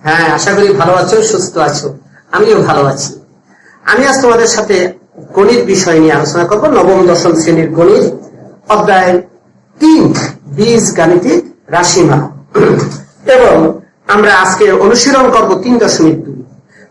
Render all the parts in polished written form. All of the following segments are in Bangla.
হ্যাঁ, আশা করি ভালো আছো, সুস্থ আছো। আমিও ভালো আছি। আমি আজ তোমাদের সাথে গণিত বিষয় নিয়ে আলোচনা করব। নবম দশম শ্রেণীর গণিত অধ্যায় 3 বীজ গাণিতিক রাশিমালা এবং আমরা আজকে অনুশীলন করব 3.2।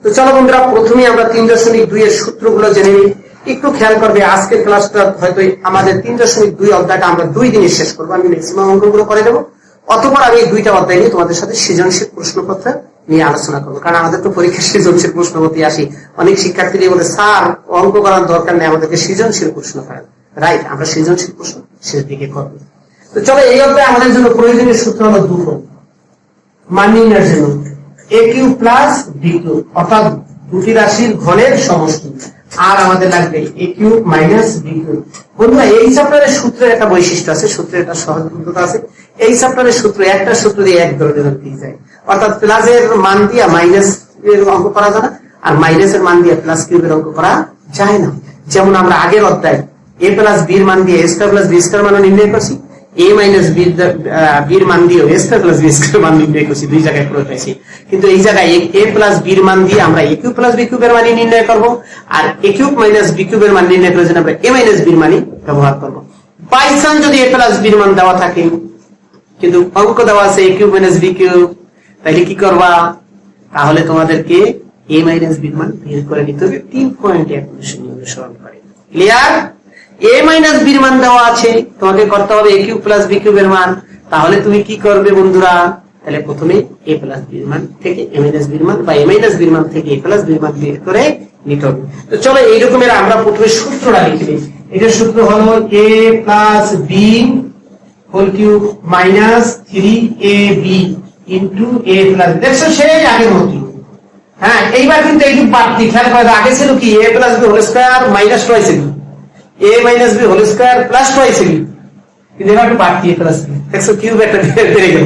তো চলো বন্ধুরা, প্রথমে আমরা 3.2 এর সূত্রগুলো জেনে নিই। একটু খেয়াল করবে, আজকের ক্লাসটা হয়তো আমাদের 3.2 অধ্যায়টা আমরা 2 দিনে শেষ করবো। আমি ম্যাক্সিমাম অঙ্কগুলো করে দেবো, অথবা আমি এই 2টা অধ্যায় নিয়ে তোমাদের সাথে সৃজনশীল প্রশ্নপত্র নিয়ে আলোচনা করবো। কারণ আমাদের তো পরীক্ষা সৃজনশীল প্রশ্নপত্র আসি, অনেক শিক্ষার্থী বলে স্যার অঙ্ক করার দরকার নেই, আমাদেরকে সৃজনশীল প্রশ্ন করেন। রাইট, আমরা সৃজনশীল প্রশ্ন শেষ দিকে করবো। তো চলো, এই অধ্যায়ে আমাদের জন্য প্রয়োজনীয় সূত্র হলো দুটো। মান নির্ণয়ের জন্য a cube plus b cube, অর্থাৎ দুটি রাশির ঘনের সমষ্টি। আর আমাদের লাগবে a cube minus b cube. বন্ধুরা, এই চ্যাপ্টারের সূত্রের একটা বৈশিষ্ট্য আছে, সূত্রের একটা সহজতা আছে। এই চ্যাপ্টারের সূত্র একটা সূত্র দিয়ে এক ধরনের দিয়ে যায়, অর্থাৎ প্লাসের মান দিয়ে মাইনাস এর অঙ্ক করা যায় না, আর মাইনাসের মান দিয়ে প্লাস কিউবের অঙ্ক করা যায় না। যেমন আমরা আগের অধ্যায় a প্লাস b এর মান দিয়ে a square plus b square মান নির্ণয় করছি, a মাইনাস b এর মান দিয়ে a square plus b square মান নির্ণয় করছি, দুই জায়গায় প্রয়োগ হয়েছে। কিন্তু এই জায়গায় a প্লাস b এর মান দিয়ে আমরা a কিউব প্লাস b কিউবের মান নির্ণয় করব, আর a কিউব মাইনাস b কিউবের মান নির্ণয় করার জন্য আমরা a মাইনাস b এর মান ব্যবহার করব। বাই চান্স যদি a প্লাস b এর মান দেওয়া থাকে কিন্তু অঙ্ক দেওয়া আছে a cube minus b cube, তাহলে কি করবা? তাহলে তোমাদেরকে a মাইনাস b এর মান বের করে নিতে হবে 3 পয়েন্টে অনুসরণ করে। ক্লিয়ার? a মাইনাস b এর মান দেওয়া আছে, তোমাকে করতে হবে a কিউব প্লাস b কিউবের মান। তাহলে তুমি কি করবে বন্ধুরা? তাহলে প্রথমে a প্লাস b এর মান থেকে a মাইনাস b এর মান বা a মাইনাস b এর মান থেকে a প্লাস b এর মান বের করে নিতে হবে। তো চলো, এই রকমের আমরা প্রথমে সূত্রটা লিখে নিই। এটার সূত্র হলো a plus b whole cube minus 3ab into a plus. দেখছো, সেই আগের মতই। হ্যাঁ, এইবার কিন্তু এইটুকু বাড়তি খেয়াল করে। আগে ছিল কি a plus b whole square minus two ছিল, a minus b whole square plus two ছিল, কিন্তু এবার একটু বাড়তি a প্লাস b। দেখছো, কিউব একটা বেড়ে গেল।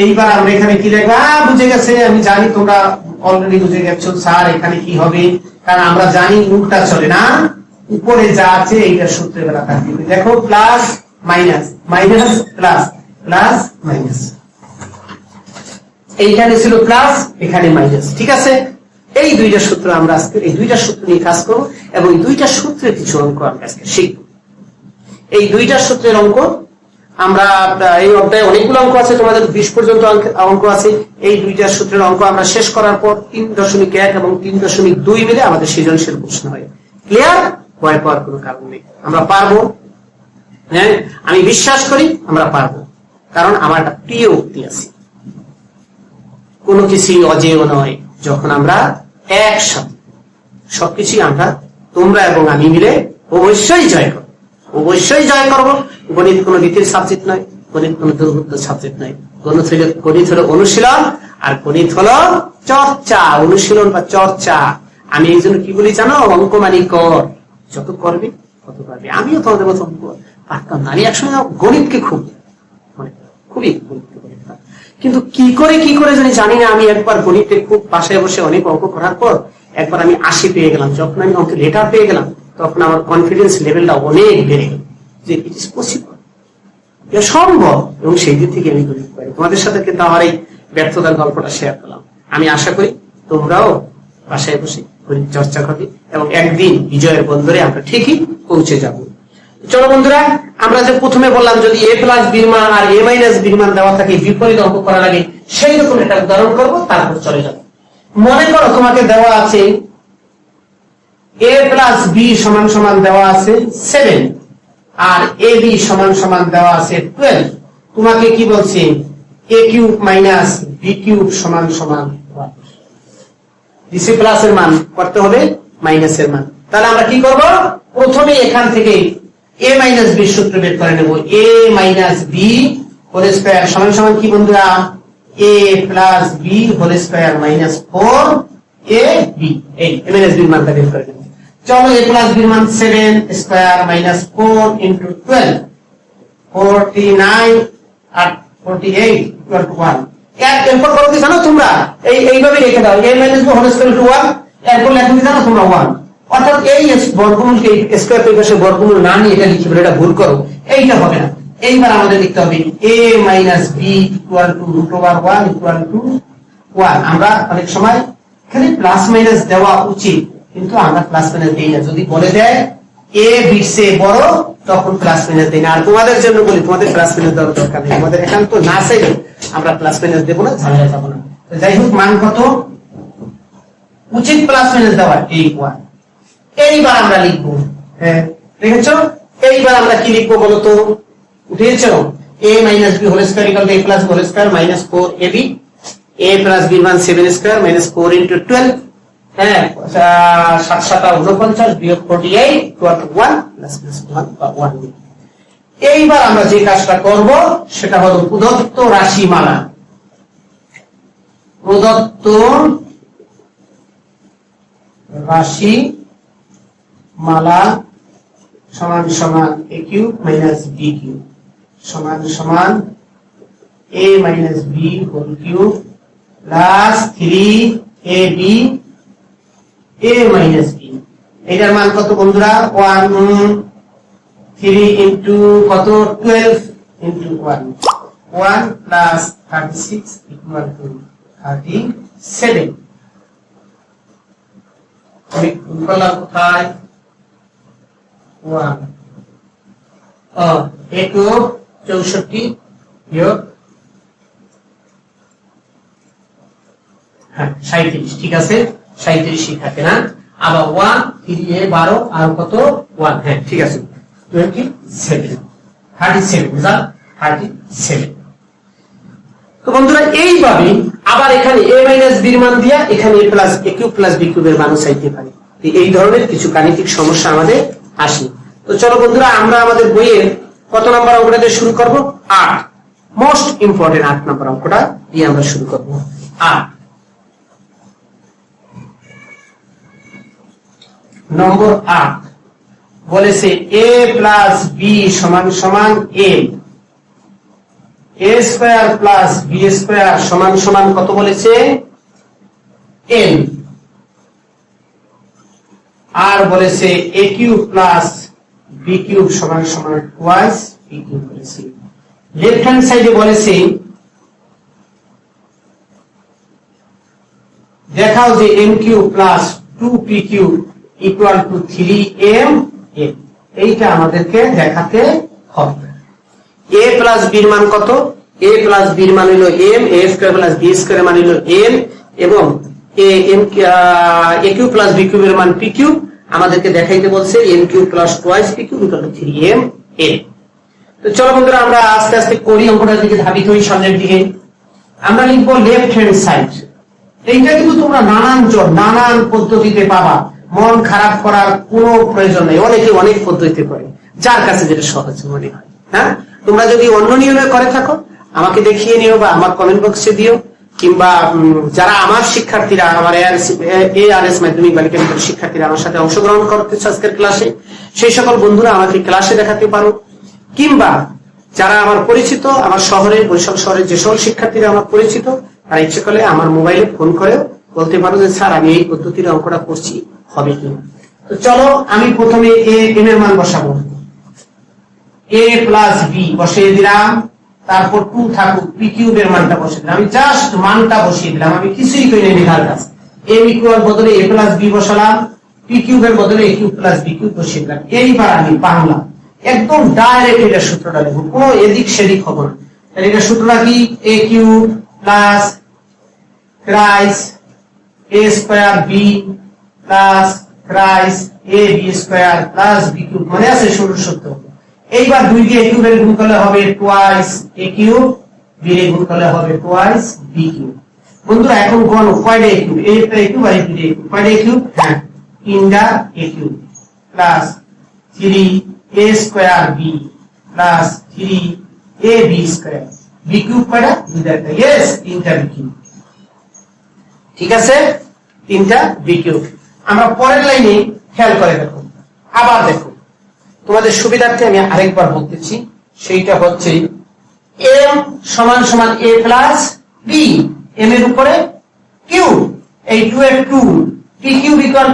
এইবার আমরা এখানে কি লিখব? বুঝে গেছে, আমি জানি তোমরা অলরেডি বুঝে গেছো স্যার এখানে কি হবে, কারণ আমরা জানি উল্টা চলে না, উপরে যা আছে এইটা সূত্রে বেলা থাকবে। দেখো, plus minus minus plus plus minus, এইখানে ছিল প্লাস, এখানে মাইনাস। ঠিক আছে, এই দুইটা সূত্র আমরা আজকে এই দুইটা সূত্র নিয়ে কাজ করবো, এবং এই দুইটা সূত্রের কিছু অঙ্ক আমরা আজকে শিখব। এই দুইটা সূত্রের অঙ্ক আমরা এই অধ্যায়ে অনেকগুলো অঙ্ক আছে, তোমাদের 20 পর্যন্ত অঙ্ক আছে। এই দুইটা সূত্রের অঙ্ক আমরা শেষ করার পর 3.1 এবং 3.2 মিলে আমাদের সৃজনশীল প্রশ্ন হয়। ক্লিয়ার? ভয় পাওয়ার কোনো কারণ নেই, আমরা পারবো। হ্যাঁ, আমি বিশ্বাস করি আমরা পারবো, কারণ আমার একটা প্রিয় উক্তি আছে, কোনো কিছুই অজেয় নয় যখন আমরা একসাথে সবকিছুই আমরা তোমরা এবং আমি মিলে অবশ্যই জয় করবো, অবশ্যই জয় করবো। গণিত কোনো রীতির সাবজেক্ট নয়, গণিত কোনো দুর্বৃত্ত সাবজেক্ট নয়। গণিত হলো অনুশীলন, আর গণিত হলো চর্চা। অনুশীলন বা চর্চা। আমি এই জন্য কি বলি জানো? অঙ্ক মানি কর, যত করবে তত পারবে। আমিও তোমাদের মতো অঙ্ক পারতাম না, আমি একসঙ্গে গণিতকে খুবই কিন্তু কি করে জানি না। আমি একবার গণিতে খুব বাসায় বসে অনেক অঙ্ক করার পর একবার আমি 80 পেয়ে গেলাম। যখন আমি অঙ্কের লেটার পেয়ে গেলাম, তখন আমার কনফিডেন্স লেভেলটা অনেক বেড়ে গেল যে ইট ইজ পসিবল, এটা সম্ভব। এবং সেই দিক থেকে আমি গণিত পারি। তোমাদের সাথে কিন্তু আমার এই ব্যর্থতার গল্পটা শেয়ার করলাম। আমি আশা করি তোমরাও বাসায় বসে গণিত চর্চা করবে এবং একদিন বিজয়ের বন্দরে আমরা ঠিকই পৌঁছে যাব। চলো বন্ধুরা, আমরা যে প্রথমে বললাম যদি a প্লাস b এর মান আর a মাইনাস b এর মান দেওয়া থাকে, বিপরীত অঙ্ক করা লাগে, সেই রকম একটা উদাহরণ করব, তারপর চলে যাব। মনে করো তোমাকে দেওয়া আছে a প্লাস b সমান সমান দেওয়া আছে 7 আর ab সমান সমান দেওয়া আছে 12। তোমাকে কি বলছে? a cube minus b cube সমান সমান 1। ডিসি প্লাস এর মান করতে হবে মাইনাস এর মান। তাহলে আমরা কি করব? প্রথমে এখান থেকে a মাইনাস b সূত্র বের করে নেব। a minus b whole square সমান সমান কি বন্ধুরা? a plus b whole square minus 4ab। এই a মাইনাস b এর মানটা বের করে নেব। চলো, a প্লাস b এর মান 7 স্কয়ার মাইনাস 4 ইনটু 12, 49 আর 48 ইকুয়াল টু 1। এরপর করো কি জানো তোমরা? এইভাবে রেখে দাও, a minus b whole square to 1। এরপর লেখো কি জানো তোমরা? 1। অর্থাৎ এই বর্গমূলকে স্কয়ার পরিভাষে বর্গমূল না নিয়ে এটা লিখে বলে, এটা ভুল করো, এইটা হবে না। এইবার আমাদের লিখতে হবে a minus b equal to √1 equal to 1 আমরা অনেক সময় এখানে প্লাস মাইনাস দেওয়া উচিত কিন্তু আমরা প্লাস মাইনাস দেই না যদি বলে দেয় a b সে বড় তখন প্লাস মাইনাস দেই না আর তোমাদের জন্য বলি তোমাদের প্লাস মাইনাস দেওয়ার দরকার নেই তোমাদের একান্ত না চাইলে আমরা প্লাস মাইনাস দেব না ঝামেলা যাব না তো যাই হোক মান কত উচিত প্লাস মাইনাস দেওয়া এই 1 এইবার আমরা লিখব হ্যাঁ দেখেছো এইবার আমরা কি লিখব বলো তো উঠেছো a minus b whole square equal to a plus b whole square minus 4ab a plus b1 7 square minus 4 into 12 হ্যাঁ 7 7 49 বিয়োগ 48 equal to 1 plus 1 বা 1 এইবার আমরা যে কাজটা করব সেটা হলো প্রদত্ত রাশিমালা প্রদত্ত রাশিমালা সমান সমান a cube minus b cube সমান সমান a minus b whole cube plus 3ab a minus b এটার মান কত বন্ধুরা 1 3 into কত 12 into 1 1 plus 36 equal to 37 আমি করলাম কোথায় 1 একো 64 বিয়োগ হ্যাঁ 37 ঠিক আছে 37 থাকে না আবার 1 3 এ 12 আর কত 1 হ্যাঁ ঠিক আছে 27 37 যা 37 তো বন্ধুরা এইভাবে আবার এখানে a - b এর মান দিয়া এখানে a + a cube + b cube এর মানও চাইতে পারি এই ধরনের কিছু গাণিতিক সমস্যা আমাদের আসে তো চলো বন্ধুরা আমরা আমাদের বইয়ের কত নাম্বার অঙ্কটা দিয়ে শুরু করব 8 মোস্ট ইম্পর্টেন্ট 8 নাম্বার অঙ্কটা দিয়ে আমরা শুরু করব 8 নম্বর 8 বলেছে a + b সমান সমান a a square plus b square সমান সমান কত বলেছে n আর বলেছে a cube plus b cube সমান সমান twice b কিউব বলেছে লেফট হ্যান্ড সাইডে বলেছে দেখাও যে m cube plus 2p cube equal to 3m এইটা আমাদেরকে দেখাতে হবে a plus b এর মান কত a plus b এর মান হলো m a square plus b square এর মান হলো n এবং a cube plus b cube এর মান p কিউব আমাদেরকে দেখাইতে বলছে n cube plus twice p cube equal to 3m তো চলো বন্ধুরা আমরা আস্তে আস্তে করি অঙ্কটার দিকে ধাবিত হই সামনের দিকে আমরা লিখব লেফট হ্যান্ড সাইড এইটা কিন্তু তোমরা নানান পদ্ধতিতে পাবা মন খারাপ করার কোনো প্রয়োজন নেই অনেকে অনেক পদ্ধতিতে করে যার কাছে যেটা সহজ মনে হয় হ্যাঁ তোমরা যদি অন্য নিয়মে করে থাকো আমাকে দেখিয়ে নিও বা আমার কমেন্ট বক্সে দিও কিংবা যারা আমার শিক্ষার্থীরা আমার ARS মাধ্যমিক বালিকা বিদ্যালয়ের শিক্ষার্থীরা আমার সাথে অংশগ্রহণ করতেছে আজকের ক্লাসে সেই সকল বন্ধুরা আমাকে ক্লাসে দেখাতে পারো কিংবা যারা আমার পরিচিত আমার শহরে বরিশাল শহরে যে সকল শিক্ষার্থীরা আমার পরিচিত তারা ইচ্ছে করলে আমার মোবাইলে ফোন করে বলতে পারো যে স্যার আমি এই পদ্ধতির অঙ্কটা করছি হবে কিনা তো চলো আমি প্রথমে m এর মান বসাবো a plus b বসিয়ে দিলাম তারপর 2 থাকুক p কিউব এর মানটা বসিয়ে দিলাম আমি জাস্ট মানটা বসিয়ে দিলাম আমি কিছুই করি না লেখার কাজ m ইকুয়াল বদলে a plus b বসালাম p কিউব এর বদলে a cube plus b cube বসিয়ে দিলাম এইবার আমি বাংলা একদম ডাইরেক্ট এটা সূত্রটা লিখব কোনো এদিক সেদিক হবে না তাহলে এটা সূত্রটা কি a cube plus thrice a square b plus thrice a b square plus b cube মানে আছে সূত্র এইবার 2 দিয়ে a কিউবের গুণ করলে হবে টুয়াইস a কিউব b এর গুণ করলে হবে টুয়াইস b কিউব বন্ধুরা এখন কোন কয়টা a কিউব a কিউব আর b কিউব কয়টা a কিউব হ্যাঁ 3টা a cube plus 3 a square b plus 3 ab square b cube কয়টা দুইটা यस 3টা b কিউব ঠিক আছে 3টা b কিউব আমরা পরের লাইনে খেয়াল করে দেখো আবার দেখো তোমাদের সুবিধার্থে আমি আরেকবার বলতেছি সেইটা হচ্ছে m সমান সমান a প্লাস b m এর উপরে কিউব এই 2 এর 2 p কিউব ইকুয়াল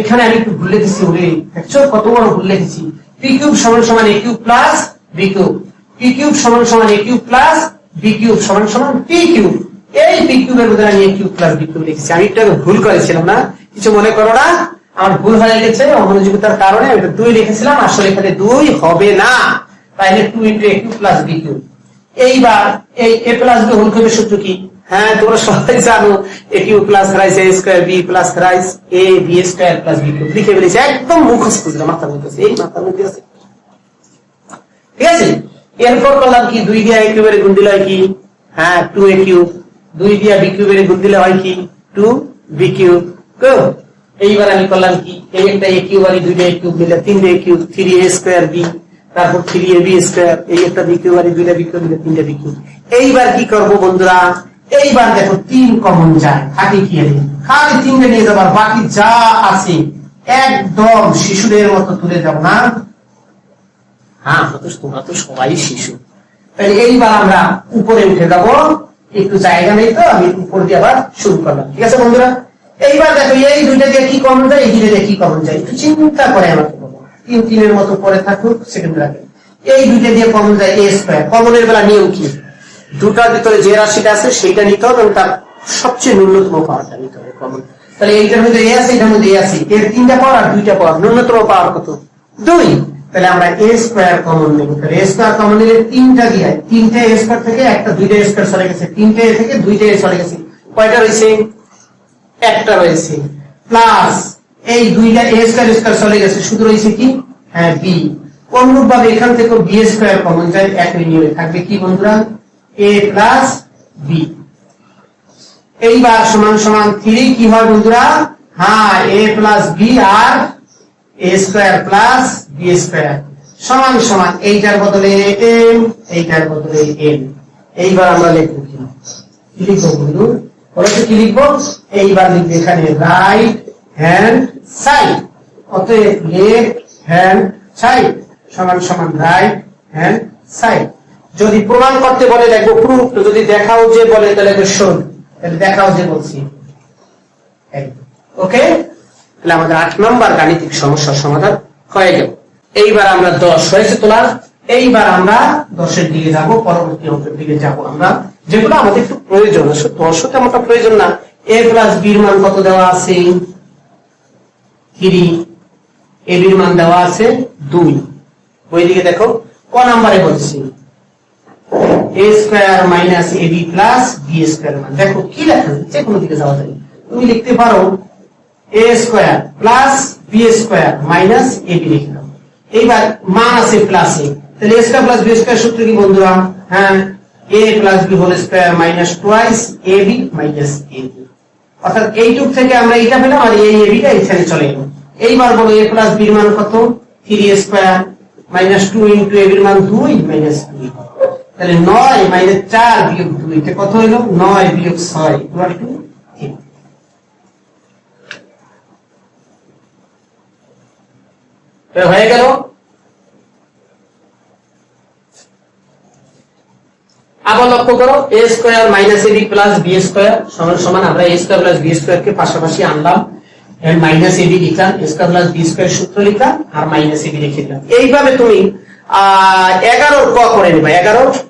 এখানে আমি একটু ভুলে গেছি ওরে দেখছো কত বড় ভুলে গেছি p কিউব সমান সমান a cube plus b cube p cube সমান সমান a cube plus b cube সমান সমান p কিউব এই বি কিউবের বদলে আমি এ কিউব প্লাস বি কিউব লিখেছি। আমি একটু ভুল করেছিলাম না, কিছু মনে করো না, আমার ভুল হয়ে গেছে অমনোযোগিতার কারণে। আমি 2 লিখেছিলাম, আসলে এখানে 2 হবে না, তাইলে 2 into a cube plus B cube. এইবার এই এ প্লাস বি হোল কিউবের সূত্র কি? হ্যাঁ, তোমরা সবাই জানো, A cube plus thrice A square B plus thrice A B square plus B cube লিখে ফেলেছি, একদম মুখস্থ, মাথার মধ্যে আছে, এই মাথার মধ্যে আছে, ঠিক আছে। এরপর করলাম কি, 2 দিয়ে এ কিউবের গুণ দিলে হয় কি? হ্যাঁ, 2 এ কিউব। 2 দিয়ে বি কিউবের গুণ দিলে হয় কি? 2 বি কিউব। এইবার আমি করলাম কি, এই একটা এ কিউব আর 2 এ কিউব মিলে 3 এ কিউব, 3 এ স্কয়ার বি, তারপর 3 এ বি স্কয়ার, এই একটা বি কিউব আর 2 বি কিউব মিলে 3 বি কিউব। এইবার কি করব বন্ধুরা? এইবার দেখো 3 কমন যায়, থাকে কি? খালি 3 নিয়ে যাবার, বাকি যা আছে একদম শিশুদের মতো তুলে যাব না। হ্যাঁ, তোমরা তো সবাই শিশু। তাহলে এইবার আমরা উপরে উঠে যাব, একটু জায়গা নেই তো আমি উপর দিয়ে আবার শুরু করলাম, ঠিক আছে বন্ধুরা। এইবার দেখো এই দুইটা দিয়ে কি কমন যায়, এই দুইটা দিয়ে কি কমন যায়, একটু চিন্তা করে আমাকে বলো। 3 3 মতো পরে থাকুক, সেকেন্ড রাখে। এই দুইটা দিয়ে কমন যায় এ স্কয়ার। কমনের বেলা নিয়ম কি? দুটার ভিতরে যে রাশিটা আছে সেইটা নিতে হবে এবং তার সবচেয়ে ন্যূনতম পাওয়ারটা নিতে হবে কমন। তাহলে এইটার মধ্যে এ আছে, এটার মধ্যে এ আছে, এর 3টা পাওয়ার আর 2টা পাওয়ার, ন্যূনতম পাওয়ার কত? 2। তাহলে আমরা এ স্কয়ার কমন নেব। তাহলে এ স্কয়ার কমন নিলে 3টা দিয়ে, 3টে এ স্কয়ার থেকে একটা 2টা এ স্কয়ার চলে গেছে, 3টে এ থেকে 2টা এ চলে গেছে, কয়টা রয়েছে? একটা রয়েছে। প্লাস এই 2টা এ স্কয়ার স্কয়ার চলে গেছে, শুধু রয়েছে কি? হ্যাঁ, বি। অনুরূপ ভাবে এখান থেকে বি স্কয়ার কমন যায়, একই নিয়মে থাকবে কি বন্ধুরা? এ প্লাস বি। এইবার সমান সমান 3 কি হয় বন্ধুরা? হ্যাঁ, A plus B R A square plus B square সমান সমান এইটার বদলে এম, এইটার বদলে এম। এইবার আমরা লিখবো কি? লিখবো বন্ধু, বলো তো কি লিখবো? এইবার লিখবে এখানে রাইট হ্যান্ড সাইড, অতএব লেফট হ্যান্ড সাইড সমান সমান রাইট হ্যান্ড সাইড। যদি প্রমাণ করতে বলে দেখবো প্রুফ, যদি দেখাও যে বলে তাহলে শোন, তাহলে দেখাও যে বলছি। ওকে, তাহলে আমাদের 8 নম্বর গাণিতিক সমস্যার সমাধান হয়ে গেল। এইবার আমরা 10 হয়েছে তোলা। এইবার আমরা 10-এর দিকে যাব, পরবর্তী অঙ্কের দিকে যাব আমরা, যেগুলো আমাদের একটু প্রয়োজন আছে। 10 তেমনটা প্রয়োজন না। এ প্লাস বির মান কত দেওয়া আছে? 3। এ বির মান দেওয়া আছে 2। ওইদিকে দেখো ক নম্বরে বলছি এ square minus A B plus B square. মান দেখো কি লেখা, যে কোনো দিকে যাওয়া যায়। তুমি লিখতে পারো A square plus B square minus A B লিখে দাও। এইবার মান আছে প্লাসে, তাহলে A square plus B square সূত্র কি বন্ধুরা? হ্যাঁ, A plus B whole square minus twice A B minus A B. অর্থাৎ এইটুক থেকে আমরা এইটা পেলাম আর এই এ বিটা এখানে চলে এলো। এইবার বলো এ প্লাস বির মান কত? 3 স্কয়ার মাইনাস 2 ইনটু এ বির মান 2 মাইনাস 2। তাহলে 9 মাইনাস 4 বিয়োগ 2, এটা কত হলো? 9 বিয়োগ 6 ইকুয়াল টু 3। হয়ে গেল। আবার লক্ষ্য করো, এ square minus A B plus B square সমান সমান আমরা এ স্কয়ার প্লাস বি স্কয়ার কে পাশাপাশি আনলাম, এর মাইনাস এ বি লিখলাম, এ স্কয়ার প্লাস বি স্কয়ার সূত্র লিখলাম আর মাইনাস এ বি লিখে দিলাম। এইভাবে তুমি 11 ক করে নিবা,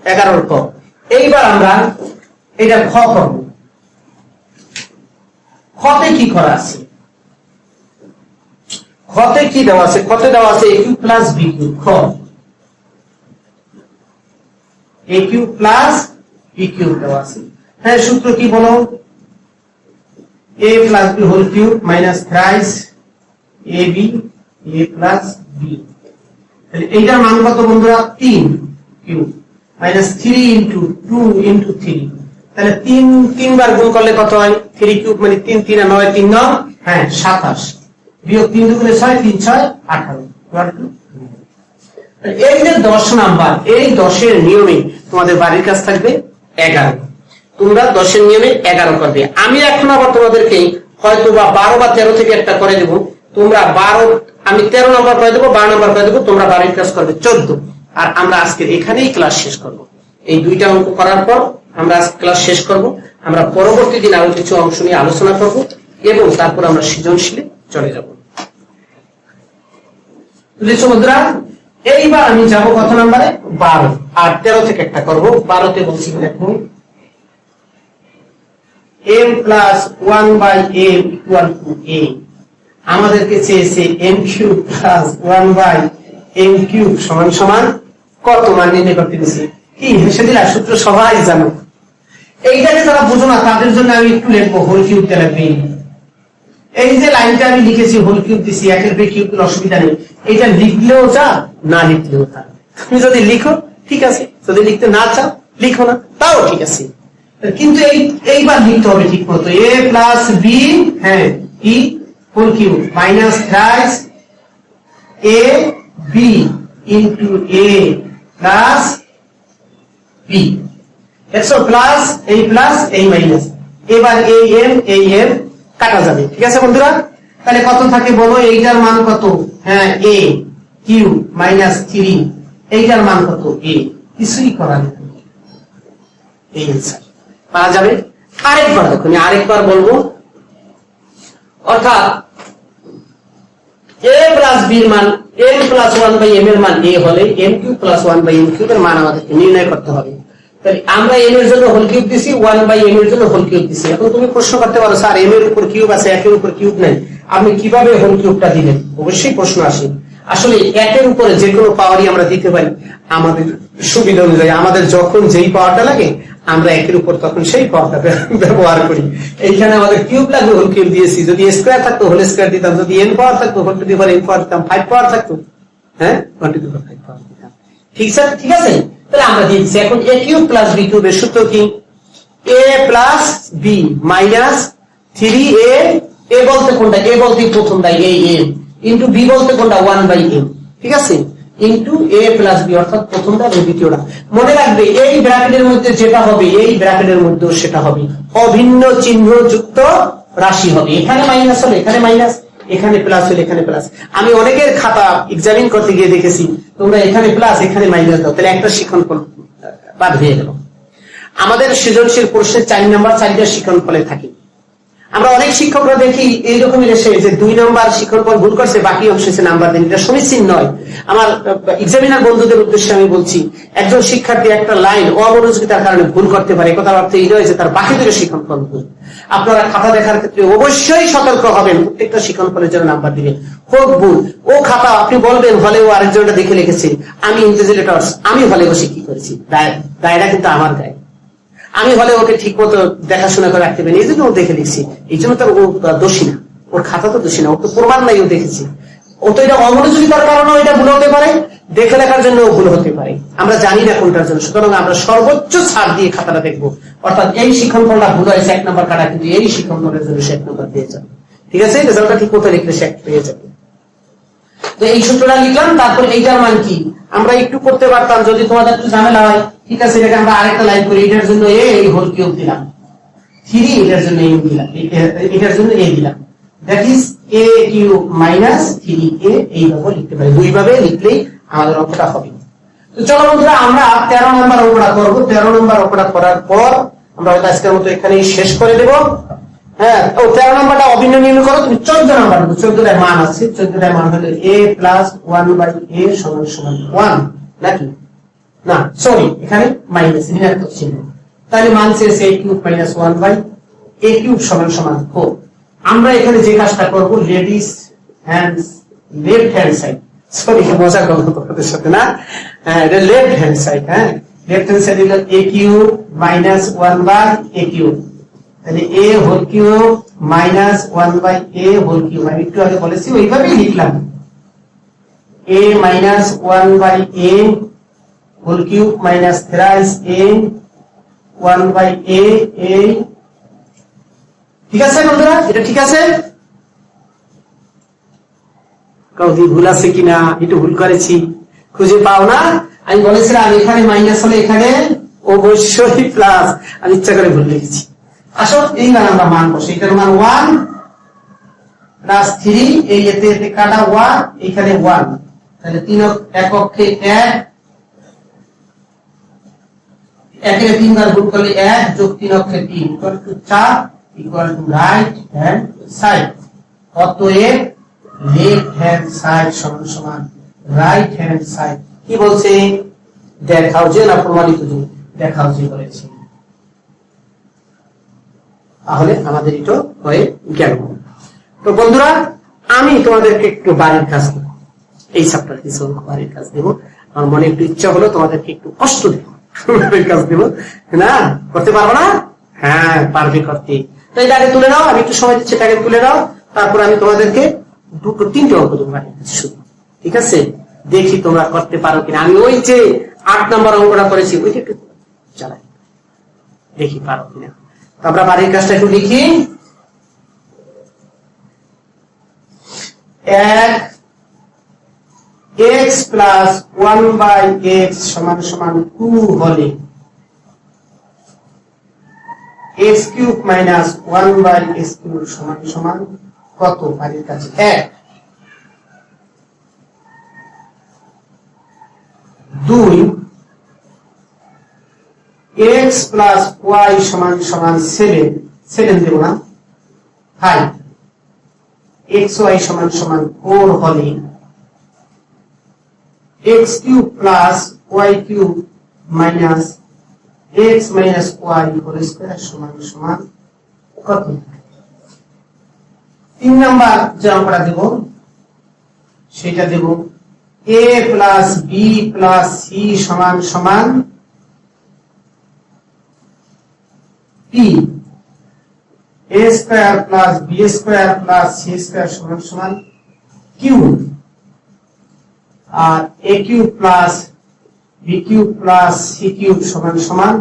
11 ক। এইবার আমরা এটা খ করব। খতে কি করা আছে? খতে কি দেওয়া আছে? খতে দেওয়া আছে A cube plus B cube. খ A cube plus B cube দেওয়া আছে। হ্যাঁ, সূত্র কি বলো? A plus B whole cube minus thrice A B A plus B. তাহলে এইটার মান কত বন্ধুরা? 3 কিউব মাইনাস 3 ইনটু 2 ইনটু 3। তাহলে 3 বার গুণ করলে কত হয়? 3 কিউব মানে 3 3 9 3 9, হ্যাঁ 27 বিয়োগ 3 দুগুণে 6 3 6 18। এই যে 10 নাম্বার, এই 10-এর নিয়মে তোমাদের বাড়ির কাজ থাকবে 11। তোমরা 10-এর নিয়মে 11 করবে। আমি এখন আবার তোমাদেরকে হয়তো বা 12 বা 13 থেকে একটা করে দেবো। তোমরা 12, আমি 13 নম্বর করে দেবো, 12 নম্বর করে দেবো, তোমরা বাড়ির কাজ করবে 14। আর আমরা আজকে এখানেই ক্লাস শেষ করব। এই 2টা অঙ্ক করার পর আমরা আজকে ক্লাস শেষ করব। আমরা পরবর্তী দিন আরো কিছু অংশ নিয়ে আলোচনা করব এবং তারপর আমরা সৃজনশীলে চলে যাব। বুঝেছো বন্ধুরা? এইবার আমি যাব কত নম্বরে? 12। আর 13 থেকে একটা করব। 12তে বলছি দেখো m plus 1/m equal to a। আমাদেরকে চেয়েছে m cube plus 1/m cube সমান সমান কত মান নির্ণয় করতে দিয়েছে। কি হেসে দিলা, সূত্র সবাই জানো। এইটাকে যারা বুঝো না তাদের জন্য আমি একটু লিখবো হোল কিউবটা লিখবে। এই যে লাইনটা আমি লিখেছি হোল কিউব দিছি, একের পে কিউব, অসুবিধা নেই। এটা লিখলেও যা, না লিখলেও তা। তুমি যদি লিখো ঠিক আছে, যদি লিখতে না চাও লিখো না, তাও ঠিক আছে। কিন্তু এইবার লিখতে হবে ঠিক মতো। a প্লাস বি, হ্যাঁ ই whole cube minus thrice a b into a plus B. দেখছো প্লাস এই প্লাস এই মাইনাস, এবার এই এম কাটা যাবে। ঠিক আছে বন্ধুরা, তাহলে কত থাকে বলো? এইটার মান কত? হ্যাঁ a কিউ মাইনাস 3, এইটার মান কত? a। কিছুই করার নেই, এই অ্যানসার পাওয়া যাবে। আরেকবার দেখো, আমি আরেকবার বলবো, অর্থাৎ a প্লাস b এর মান m প্লাস 1/m এর মান a হলে m cube plus 1/m cube এর মান আমাদেরকে নির্ণয় করতে হবে। তাহলে আমরা m এর জন্য হোল কিউব দিছি, 1/m এর জন্য হোল কিউব দিছি। এখন তুমি প্রশ্ন করতে পারো, স্যার m এর উপর কিউব আছে, একের উপর কিউব নাই, আপনি কিভাবে হোল কিউবটা দিলেন? অবশ্যই প্রশ্ন আসে। আসলে একের উপরে যে কোনো পাওয়ারই আমরা দিতে পারি আমাদের সুবিধা অনুযায়ী। আমাদের যখন যেই পাওয়ারটা লাগে আমরা একের উপর তখন সেই পাওয়ারটা ব্যবহার করি। এইখানে আমাদের কিউব লাগবে, হোল কিউব দিয়েছি। যদি স্কয়ার থাকতো হোল স্কয়ার দিতাম, যদি n পাওয়ার থাকতো whole to the power n power দিতাম, 5 পাওয়ার থাকতো হ্যাঁ 1 টু দি পাওয়ার 5 পাওয়ার দিতাম। ঠিক আছে, তাহলে আমরা দিচ্ছি এখন a কিউব প্লাস b কিউবের সূত্র কি? a plus b minus 3a, a বলতে কোনটা? a বলতে প্রথমটা এই m, ইন্টু b বলতে কোনটা? 1/m। ঠিক আছে, ইন্টু a প্লাস b অর্থাৎ প্রথমটা আর দ্বিতীয়টা। মনে রাখবে এই ব্র্যাকেটের মধ্যে যেটা হবে এই ব্র্যাকেটের মধ্যেও সেটা হবে, অভিন্ন চিহ্ন যুক্ত রাশি হবে। এখানে মাইনাস হলে এখানে মাইনাস, এখানে প্লাস হলে এখানে প্লাস। আমি অনেকের খাতা এক্সামিন করতে গিয়ে দেখেছি তোমরা এখানে প্লাস এখানে মাইনাস দাও, তাহলে একটা শিক্ষণফল বাদ হয়ে গেল। আমাদের সৃজনশীল প্রশ্নের 4 নাম্বার 4টা শিক্ষণফলে থাকে। আমরা অনেক শিক্ষকরা দেখি এইরকমই এসে যে 2 নাম্বার শিক্ষণফল ভুল করছে, বাকি অংশ এসে নাম্বার দেন। এটা সমীচীন নয়। আমার এক্সামিনার বন্ধুদের উদ্দেশ্যে আমি বলছি, একজন শিক্ষার্থী একটা লাইন অমনোযোগিতার কারণে ভুল করতে পারে, কথার অর্থ এই নয় যে তার বাকি দুটো শিক্ষণফল ভুল। আপনারা খাতা দেখার ক্ষেত্রে অবশ্যই সতর্ক হবেন, প্রত্যেকটা শিক্ষণফলের জন্য নাম্বার দিবেন, হোক ভুল। ও খাতা আপনি বলবেন হলে ও আরেকজনটা দেখে লিখেছে, আমি ইনভিজিলেটর, আমি হলে বসে কি করেছি, দায়রা কিন্তু আমার গায়ে। আমি হলে ওকে ঠিক মতো দেখাশোনা করে রাখতে পারি, এই জন্য ও দেখে লিখছি, এই জন্য তো ও দোষী না, ওর খাতা তো দোষী না, ওর তো প্রমাণ নাই ও দেখেছি। ও তো এটা অমনোযোগিতার কারণে এটা ভুল হতে পারে, দেখে লেখার জন্য ভুল হতে পারে, আমরা জানি না কোনটার জন্য। সুতরাং আমরা সর্বোচ্চ ছাড় দিয়ে খাতাটা দেখবো, অর্থাৎ এই শিক্ষণফলটা ভুল হয়েছে 1 নাম্বার কাটা, কিন্তু এই শিক্ষণফলের জন্য সে 1 নাম্বার পেয়ে যাবে। ঠিক আছে, রেজাল্টটা ঠিক মতো লিখলে সে 1 পেয়ে যাবে। তো এই সূত্রটা লিখলাম, তারপর এইটার মান কি আমরা একটু করতে পারতাম যদি তোমাদের একটু ঝামেলা হয়। ঠিক আছে, এটাকে আমরা আরেকটা লাইন করি, এটার জন্য a এই হোল কিউব দিলাম, 3 এটার জন্য a দিলাম, এটার জন্য a দিলাম, that is a cube minus 3a। এইভাবে লিখতে পারি, দুই ভাবে লিখলেই আমাদের অঙ্কটা হবে। তো চলো বন্ধুরা, আমরা 13 নম্বর অঙ্কটা করব। 13 নম্বর অঙ্কটা করার পর আমরা হয়তো আজকের মতো এখানেই শেষ করে দেব। হ্যাঁ, ও 13 নম্বরটা অভিন্ন নির্ণয় করো তুমি। 14 নম্বর, 14টার মান আছে, 14টার মান হলো a প্লাস 1/a সমান সমান 1, নাকি না, সরি এখানে মাইনাস ঋণাত্মক চিহ্ন, তাহলে মান চেয়েছে a cube minus 1/a cube সমান সমান 4। আমরা এখানে যে কাজটা করব, ladies hands left hand side, sorry মজা করবো তোমাদের সাথে না, এটা লেফট হ্যান্ড সাইড। হ্যাঁ, লেফট হ্যান্ড সাইড হলো a cube minus 1/a cube, তাহলে a whole cube minus 1/a whole cube. আমি একটু আগে বলেছি ওইভাবেই লিখলাম, a মাইনাস 1/a whole cube minus thrice a 1/a। ঠিক আছে বন্ধুরা, এটা ঠিক আছে? কাউকে ভুল আছে কিনা, একটু ভুল করেছি খুঁজে পাও না? আমি বলেছিলাম এখানে মাইনাস হলে এখানে অবশ্যই প্লাস, আমি ইচ্ছা করে ভুল লিখেছি। আসো এইবার আমরা মান বসে, এটার মান 1 প্লাস 3, এই এতে এতে কাটা 1, এখানে 1, তাহলে 3 এককে 1, একের 3 বার গুণ করলে 1 যোগ 3 অক্ষে 3 equal to 4 equal to right hand side. অতএব লেফট হ্যান্ড সাইড সমান সমান রাইট হ্যান্ড সাইড। কি বলছে দেখাও যে, না প্রমাণিত যে? দেখাও যে বলেছে। তাহলে আমাদের এটা হয়ে গেল। তো বন্ধুরা, আমি তোমাদেরকে একটু বাড়ির কাজ দেব, এই চ্যাপ্টার কিছু বাড়ির কাজ দেব। আমার মনে একটু ইচ্ছা হলো তোমাদেরকে একটু কষ্ট দেব, বাড়ির কাজ দেব না। করতে পারবো না? হ্যাঁ পারবে করতে। তো এটা আগে তুলে নাও, আমি একটু সময় দিচ্ছি, এটাকে তুলে নাও, তারপর আমি তোমাদেরকে 2-3টে অঙ্ক দেবো বাড়ির কাজ শুধু। ঠিক আছে, দেখি তোমরা করতে পারো কিনা। আমি ওই যে 8 নম্বর অঙ্কটা করেছি ওইটা একটু চালাই, দেখি পারো কিনা। আমরা বাড়ির কাজটা একটু লিখি। 1x প্লাস 1/x সমান সমান 2 হলে x cube minus 1/x cube সমান সমান কত? বাড়ির কাছে 1। 2 x প্লাস y সমান সমান 7 দেব না, 5 xy সমান সমান 4 হলে x cube plus y cube minus x minus y whole square সমান সমান কত? 3 নাম্বার যে অঙ্কটা দেব সেটা দেব a plus b plus c সমান সমান p, a square plus b square plus c square সমান সমান q, আর a cube plus b cube plus c cube সমান সমান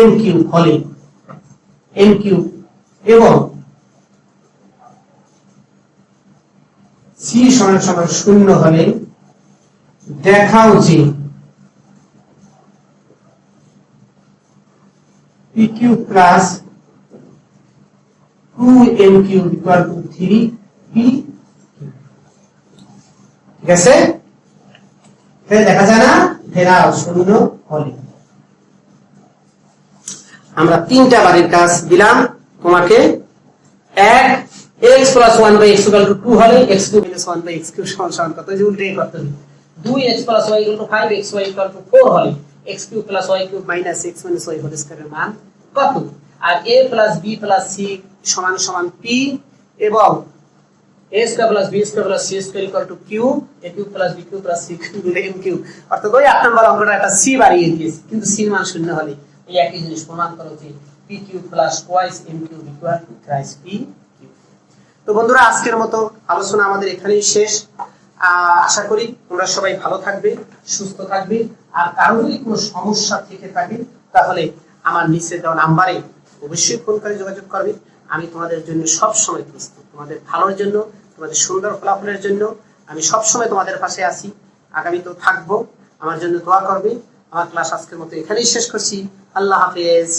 m কিউব হলে m কিউব, এবং c সমান সমান 0 হলে দেখাও যে p cube plus 2m cube equal to 3p। ঠিক আছে, দেখা যায় না? ফেরাও 0 হলে। আমরা 3টা বাড়ির কাজ দিলাম তোমাকে। 1 x plus 1/x equal to 2 হলে x cube minus 1/x cube সমান সমান কত? এই যে উল্টে করতে হবে। 2x plus y equal to 5 xy equal to 4 হলে x cube plus y cube minus x minus y whole স্কয়ারের মান কত? আর a plus b plus c সমান সমান p, এবং a square plus b square plus c square equal to q, a cube plus b cube plus c cube m cube. অর্থাৎ ওই 8 নম্বর অঙ্কটা একটা c বাড়িয়ে দিয়েছি, কিন্তু c এর মান 0 হলে এই একই জিনিস প্রমাণ করো যে p cube plus twice m cube equal to thrice p cube. তো বন্ধুরা, আজকের মতো আলোচনা আমাদের এখানেই শেষ। আশা করি তোমরা সবাই ভালো থাকবে, সুস্থ থাকবে। আর কারো যদি কোনো সমস্যা থেকে থাকে তাহলে আমার নিচে দেওয়া নাম্বারে অবশ্যই ফোন করে যোগাযোগ করবে। আমি তোমাদের জন্য সব সময় প্রস্তুত, তোমাদের ভালোর জন্য, তোমাদের সুন্দর ফলাফলের জন্য আমি সব সময় তোমাদের পাশে আছি, আগামীতেও থাকবো। আমার জন্য দোয়া করবে। আমার ক্লাস আজকের মতো এখানেই শেষ করছি। আল্লাহ হাফেজ।